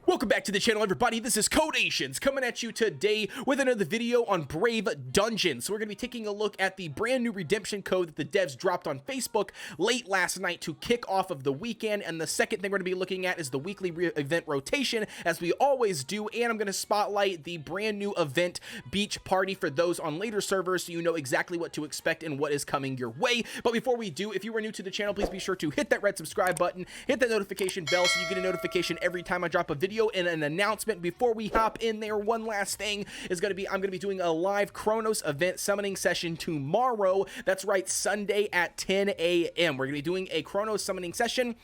Welcome back to the channel, everybody. This is Kodeations coming at you today with another video on Brave Dungeon. So we're going to be taking a look at the brand new redemption code that the devs dropped on Facebook late last night to kick off of the weekend. And the second thing we're going to be looking at is the weekly event rotation, as we always do. And I'm going to spotlight the brand new event Beach Party for those on later servers, so you know exactly what to expect and what is coming your way. But before we do, if you are new to the channel, please be sure to hit that red subscribe button, hit that notification bell so you get a notification every time I drop a video. And an announcement before we hop in there. One last thing is going to be, I'm going to be doing a live Chronos event summoning session tomorrow. That's right, Sunday at 10 a.m. We're going to be doing a Chronos summoning session,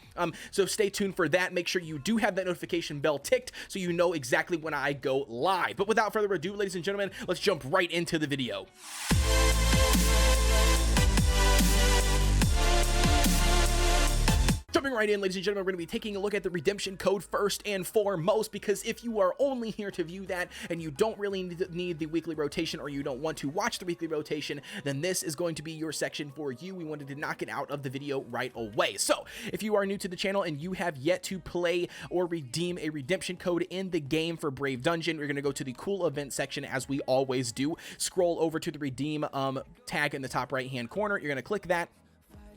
so stay tuned for that. Make sure you do have that notification bell ticked so you know exactly when I go live. But without further ado, ladies and gentlemen, let's jump right into the video. Jumping right in, ladies and gentlemen, we're going to be taking a look at the redemption code first and foremost, because if you are only here to view that and you don't really need the weekly rotation, or you don't want to watch the weekly rotation, then this is going to be your section for you. We wanted to knock it out of the video right away. So if you are new to the channel and you have yet to play or redeem a redemption code in the game for Brave Dungeon, we're going to go to the cool event section as we always do. Scroll over to the redeem tag in the top right hand corner. You're going to click that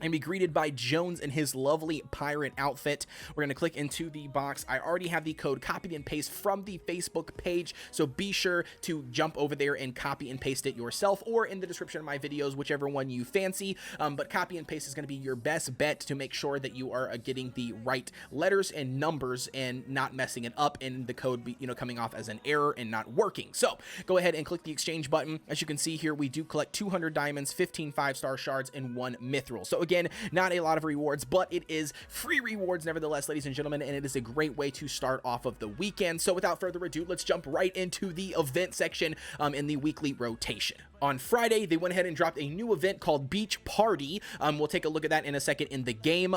and be greeted by Jones in his lovely pirate outfit. We're going to click into the box. I already have the code copied and paste from the Facebook page, so be sure to jump over there and copy and paste it yourself, or in the description of my videos, whichever one you fancy. But copy and paste is going to be your best bet to make sure that you are getting the right letters and numbers and not messing it up, and the code be, coming off as an error and not working. So go ahead and click the exchange button. As you can see here, we do collect 200 diamonds, 15 5-star shards, and 1 mithril. So again, not a lot of rewards, but it is free rewards nevertheless, ladies and gentlemen, and it is a great way to start off of the weekend. So without further ado, let's jump right into the event section in the weekly rotation. On Friday, they went ahead and dropped a new event called Beach Party. We'll take a look at that in a second in the game.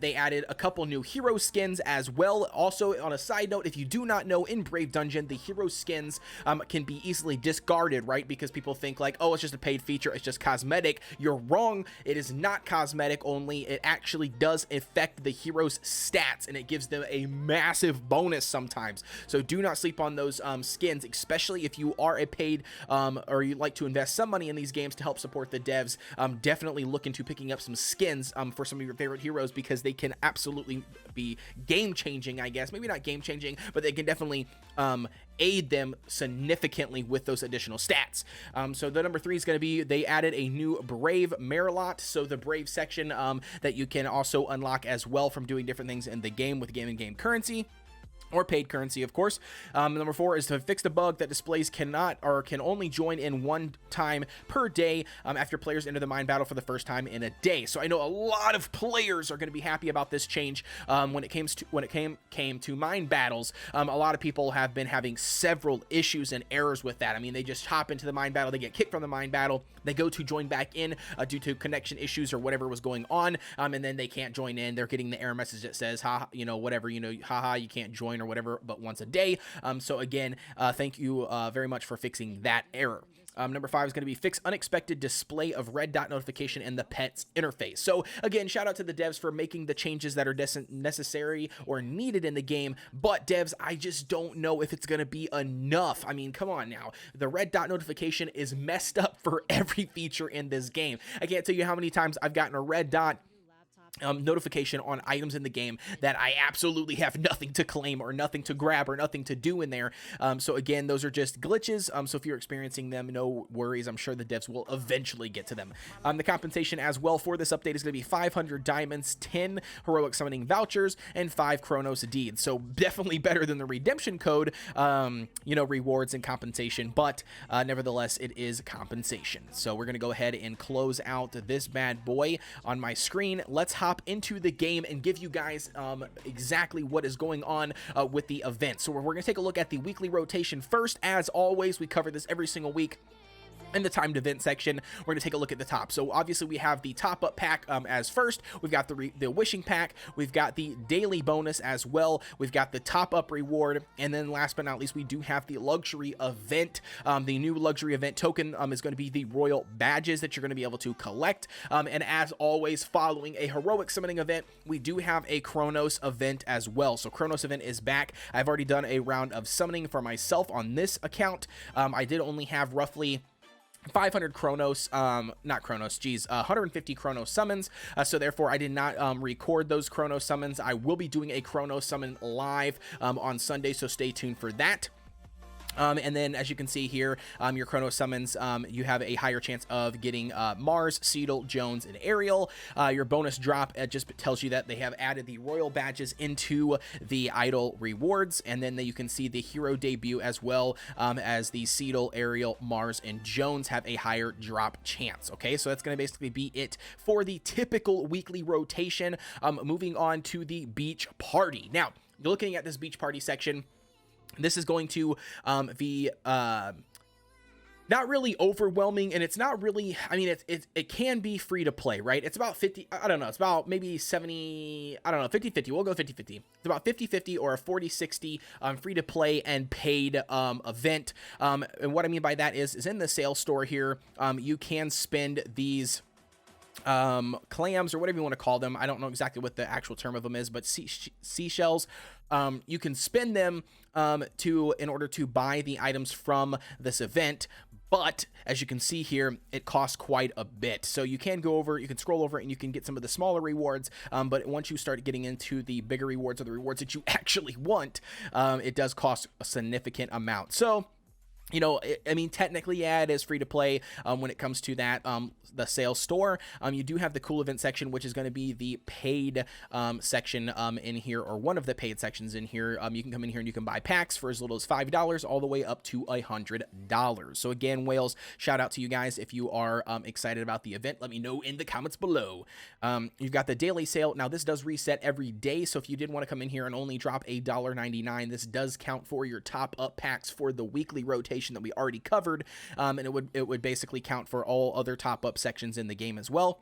They added a couple new hero skins as well. Also, on a side note, if you do not know, in Brave Dungeon, the hero skins can be easily discarded, right? Because people think like, oh, it's just a paid feature, it's just cosmetic. You're wrong. It is not cosmetic only. It actually does affect the hero's stats, and it gives them a massive bonus sometimes. So do not sleep on those skins, especially if you are a paid or you like to invest some money in these games to help support the devs. Definitely look into picking up some skins for some of your favorite heroes, because they can absolutely be game-changing, I guess. Maybe not game-changing, but they can definitely aid them significantly with those additional stats. So the number 3 is going to be, they added a new Brave Merlot, so the Brave section that you can also unlock as well from doing different things in the game with game-in-game currency, or paid currency, of course. Number 4 is to fix the bug that displays cannot or can only join in one time per day after players enter the mine battle for the first time in a day. So I know a lot of players are going to be happy about this change. When it came to mine battles, a lot of people have been having several issues and errors with that. I mean, they just hop into the mine battle, they get kicked from the mine battle, they go to join back in due to connection issues or whatever was going on, and then they can't join in. They're getting the error message that says, whatever, haha, you can't join or whatever, but once a day. So again, thank you very much for fixing that error. Number 5 is going to be fix unexpected display of red dot notification in the pet's interface. So again, shout out to the devs for making the changes that are necessary or needed in the game, but devs, I just don't know if it's going to be enough. I mean, come on now. The red dot notification is messed up for every feature in this game. I can't tell you how many times I've gotten a red dot notification on items in the game that I absolutely have nothing to claim or nothing to grab or nothing to do in there. So again, those are just glitches. So if you're experiencing them, no worries. I'm sure the devs will eventually get to them. The compensation as well for this update is going to be 500 diamonds, 10 heroic summoning vouchers, and 5 Chronos deeds. So definitely better than the redemption code, rewards and compensation, but nevertheless, it is compensation. So we're going to go ahead and close out this bad boy on my screen. Let's hop into the game and give you guys exactly what is going on with the event. So we're going to take a look at the weekly rotation first. As always, we cover this every single week. In the timed event section, we're going to take a look at the top. So obviously we have the top up pack as first. We've got the wishing pack. We've got the daily bonus as well. We've got the top up reward. And then last but not least, we do have the luxury event. The new luxury event token is going to be the royal badges that you're going to be able to collect. And as always, following a heroic summoning event, we do have a Chronos event as well. So Chronos event is back. I've already done a round of summoning for myself on this account. I did only have roughly 500 Chronos, not Chronos, 150 Chrono Summons, so therefore I did not record those Chrono Summons. I will be doing a Chrono Summon live on Sunday, so stay tuned for that. And then as you can see here, your Chrono Summons, you have a higher chance of getting Mars, Seedle, Jones, and Ariel. Your bonus drop just tells you that they have added the royal badges into the idol rewards. And then you can see the hero debut as well, as the Seedle, Ariel, Mars, and Jones have a higher drop chance. Okay, so that's going to basically be it for the typical weekly rotation. Moving on to the beach party. Now, looking at this beach party section, this is going to be not really overwhelming, and it's not really, I mean, it can be free to play, right? It's about 50, I don't know, it's about maybe 70, I don't know, 50-50, we'll go 50-50. It's about 50-50 or a 40-60 free to play and paid event. And what I mean by that is in the sales store here, you can spend these clams or whatever you want to call them. I don't know exactly what the actual term of them is, but seashells. You can spend them in order to buy the items from this event. But as you can see here, it costs quite a bit. So you can go over, you can scroll over, and you can get some of the smaller rewards. But once you start getting into the bigger rewards or the rewards that you actually want, it does cost a significant amount. So, you know, I mean, technically, yeah, it is free to play when it comes to that, the sales store. You do have the cool event section, which is going to be the paid section in here, or one of the paid sections in here. You can come in here and you can buy packs for as little as $5 all the way up to $100. So again, Whales, shout out to you guys. If you are excited about the event, let me know in the comments below. You've got the daily sale. Now, this does reset every day. So if you did want to come in here and only drop $1.99, this does count for your top up packs for the weekly rotation that we already covered, and it would basically count for all other top up sections in the game as well.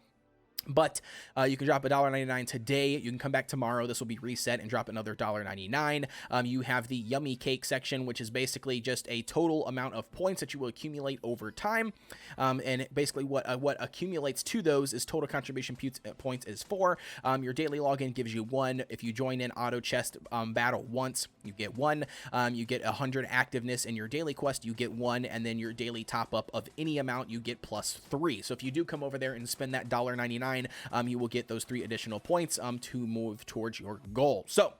But you can drop $1.99 today. You can come back tomorrow. This will be reset and drop another $1.99. You have the yummy cake section, which is basically just a total amount of points that you will accumulate over time. And basically what accumulates to those is total contribution points is 4. Your daily login gives you 1. If you join in auto chest battle once, you get 1. You get 100 activeness in your daily quest, you get 1. And then your daily top up of any amount, you get +3. So if you do come over there and spend that $1.99, you will get those 3 additional points to move towards your goal. So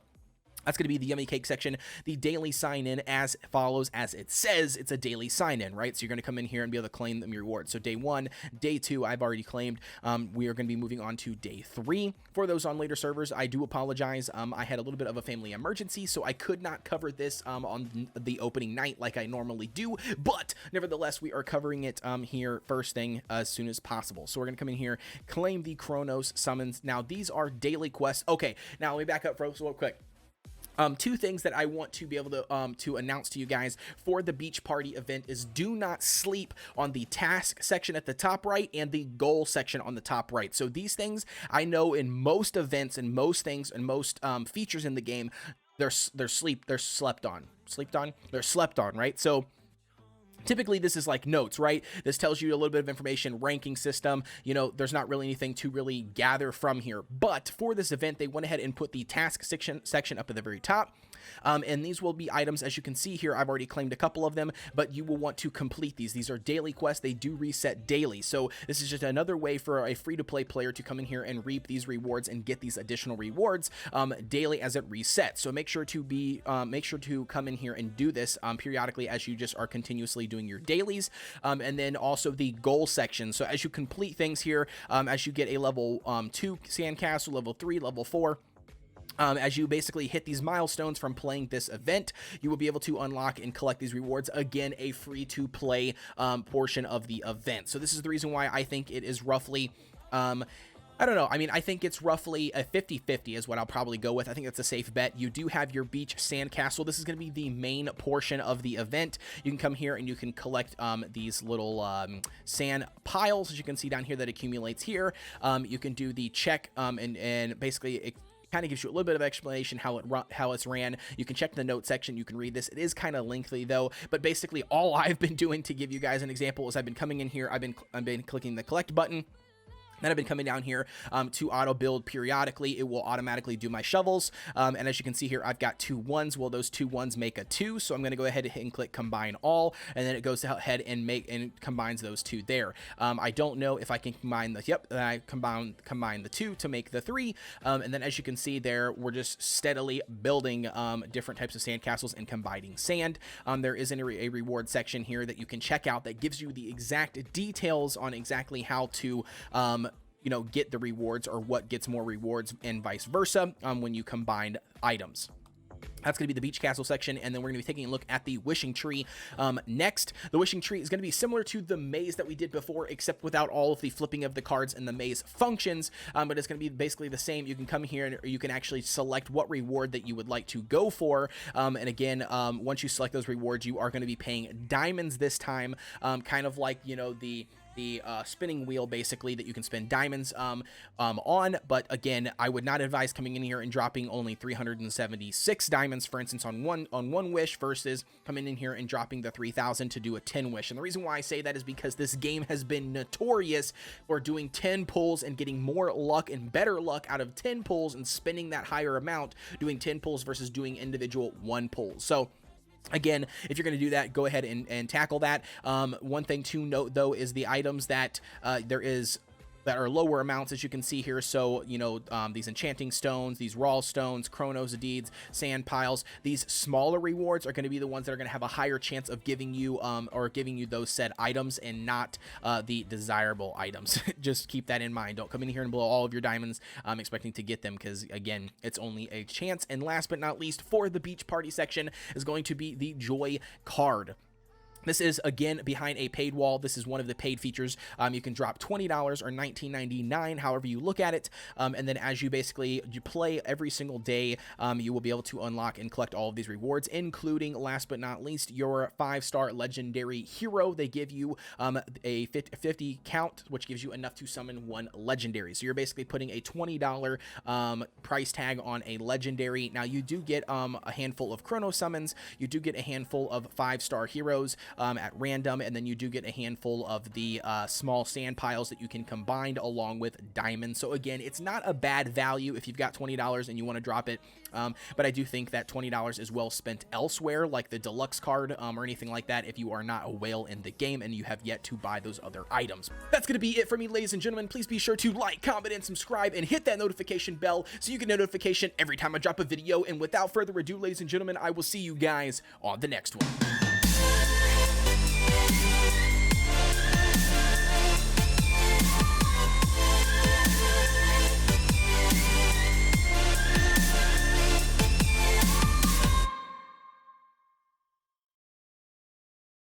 that's going to be the yummy cake section. The daily sign-in as follows, as it says, it's a daily sign-in, right? So you're going to come in here and be able to claim them rewards. So day 1, day 2, I've already claimed. We are going to be moving on to day 3. For those on later servers, I do apologize. I had a little bit of a family emergency, so I could not cover this on the opening night like I normally do. But nevertheless, we are covering it here first thing as soon as possible. So we're going to come in here, claim the Chronos Summons. Now, these are daily quests. Okay, now let me back up real quick. 2 things that I want to be able to announce to you guys for the beach party event is do not sleep on the task section at the top right and the goal section on the top right. So these things, I know in most events and most things and most features in the game, they're slept on, right? So typically this is like notes, right? This tells you a little bit of information, ranking system. You know, there's not really anything to really gather from here. But for this event, they went ahead and put the task section up at the very top. And these will be items, as you can see here, I've already claimed a couple of them, but you will want to complete these. These are daily quests. They do reset daily. So this is just another way for a free-to-play player to come in here and reap these rewards and get these additional rewards daily as it resets. So make sure to come in here and do this periodically as you just are continuously doing your dailies. And then also the goal section. So as you complete things here, as you get a level 2 sandcastle, level 3, level 4, as you basically hit these milestones from playing this event, you will be able to unlock and collect these rewards. Again, a free-to-play portion of the event. So this is the reason why I think it is roughly I don't know. I mean, I think it's roughly a 50-50 is what I'll probably go with. I think that's a safe bet. You do have your beach sandcastle. This is going to be the main portion of the event. You can come here and you can collect these little sand piles, as you can see down here, that accumulates here. You can do the check and basically it kind of gives you a little bit of explanation how it's ran. You can check the note section. You can read this. It is kind of lengthy though, but basically all I've been doing, to give you guys an example, is I've been coming in here. I've been clicking the collect button. Then I've been coming down here to auto build periodically. It will automatically do my shovels. And as you can see here, I've got 2 1s. Well, those 2 1s make a 2. So I'm going to go ahead and click combine all. And then it goes ahead and combines those 2 there. I don't know if I can combine the, then I combine the 2 to make the 3. And then as you can see there, we're just steadily building different types of sandcastles and combining sand. There is a reward section here that you can check out that gives you the exact details on exactly how to you know, get the rewards, or what gets more rewards, and vice versa when you combine items. That's going to be the beach castle section, and then we're going to be taking a look at the wishing tree next. The wishing tree is going to be similar to the maze that we did before, except without all of the flipping of the cards and the maze functions, but it's going to be basically the same. You can come here and you can actually select what reward that you would like to go for, and again, once you select those rewards, you are going to be paying diamonds this time, kind of like, you know, the spinning wheel, basically, that you can spend diamonds on. But again, I would not advise coming in here and dropping only 376 diamonds, for instance, on one wish, versus coming in here and dropping the 3,000 to do a 10 wish. And the reason why I say that is because this game has been notorious for doing 10 pulls and getting more luck and better luck out of 10 pulls and spending that higher amount doing 10 pulls versus doing individual 1 pulls. So again, if you're going to do that, go ahead and tackle that. One thing to note, though, is the items that that are lower amounts, as you can see here. So, you know, these enchanting stones, these raw stones, chronos deeds, sand piles, these smaller rewards are going to be the ones that are going to have a higher chance of giving you those said items, and not the desirable items. Just keep that in mind. Don't come in here and blow all of your diamonds expecting to get them, because again, it's only a chance. And last but not least, for the beach party section, is going to be the joy card. This is, again, behind a paid wall. This is one of the paid features. You can drop $20 or $19.99, however you look at it. And then as you play every single day, you will be able to unlock and collect all of these rewards, including, last but not least, your 5-star legendary hero. They give you a 50 count, which gives you enough to summon 1 legendary. So you're basically putting a $20 price tag on a legendary. Now, you do get a handful of Chrono Summons. You do get a handful of 5-star heroes at random, and then you do get a handful of the small sand piles that you can combine along with diamonds. So again, it's not a bad value if you've got $20 and you want to drop it, but I do think that $20 is well spent elsewhere, like the deluxe card or anything like that, if you are not a whale in the game and you have yet to buy those other items. That's going to be it for me, ladies and gentlemen. Please be sure to like, comment, and subscribe, and hit that notification bell so you get a notification every time I drop a video. And without further ado, ladies and gentlemen, I will see you guys on the next one.